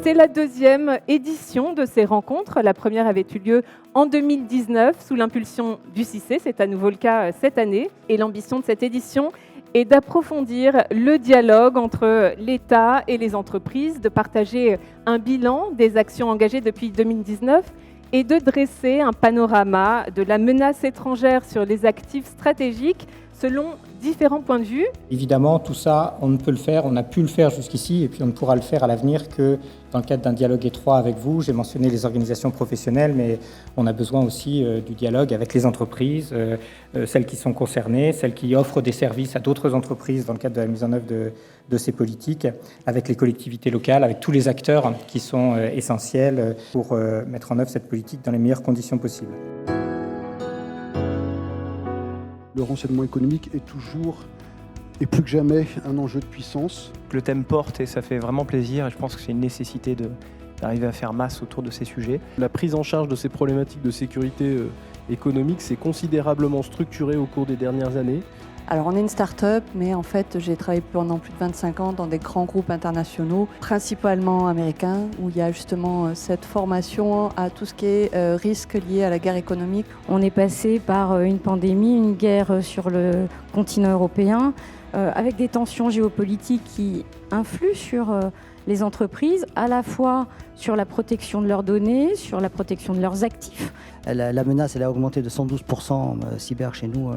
C'est la deuxième édition de ces rencontres. La première avait eu lieu en 2019 sous l'impulsion du CICE. C'est à nouveau le cas cette année. Et l'ambition de cette édition est d'approfondir le dialogue entre l'État et les entreprises, de partager un bilan des actions engagées depuis 2019 et de dresser un panorama de la menace étrangère sur les actifs stratégiques selon différents points de vue. Évidemment, tout ça, on ne peut le faire, on a pu le faire jusqu'ici et puis on ne pourra le faire à l'avenir que dans le cadre d'un dialogue étroit avec vous. J'ai mentionné les organisations professionnelles, mais on a besoin aussi du dialogue avec les entreprises, celles qui sont concernées, celles qui offrent des services à d'autres entreprises dans le cadre de la mise en œuvre de ces politiques, avec les collectivités locales, avec tous les acteurs qui sont essentiels pour mettre en œuvre cette politique dans les meilleures conditions possibles. Le renseignement économique est toujours et plus que jamais un enjeu de puissance. Le thème porte et ça fait vraiment plaisir et je pense que c'est une nécessité d'arriver à faire masse autour de ces sujets. La prise en charge de ces problématiques de sécurité économique s'est considérablement structurée au cours des dernières années. Alors on est une start-up, mais en fait j'ai travaillé pendant plus de 25 ans dans des grands groupes internationaux, principalement américains, où il y a justement cette formation à tout ce qui est risque lié à la guerre économique. On est passé par une pandémie, une guerre sur le continent européen, avec des tensions géopolitiques qui influent sur les entreprises, à la fois sur la protection de leurs données, sur la protection de leurs actifs. La menace, elle a augmenté de 112% cyber chez nous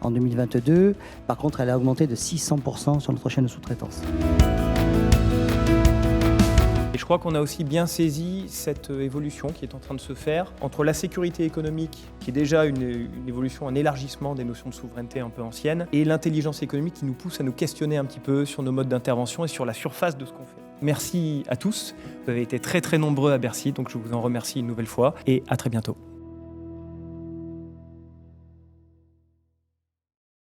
en 2022. Par contre, elle a augmenté de 600% sur notre chaîne de sous-traitance. Et je crois qu'on a aussi bien saisi cette évolution qui est en train de se faire entre la sécurité économique, qui est déjà une évolution, un élargissement des notions de souveraineté un peu anciennes, et l'intelligence économique qui nous pousse à nous questionner un petit peu sur nos modes d'intervention et sur la surface de ce qu'on fait. Merci à tous, vous avez été très très nombreux à Bercy, donc je vous en remercie une nouvelle fois et à très bientôt.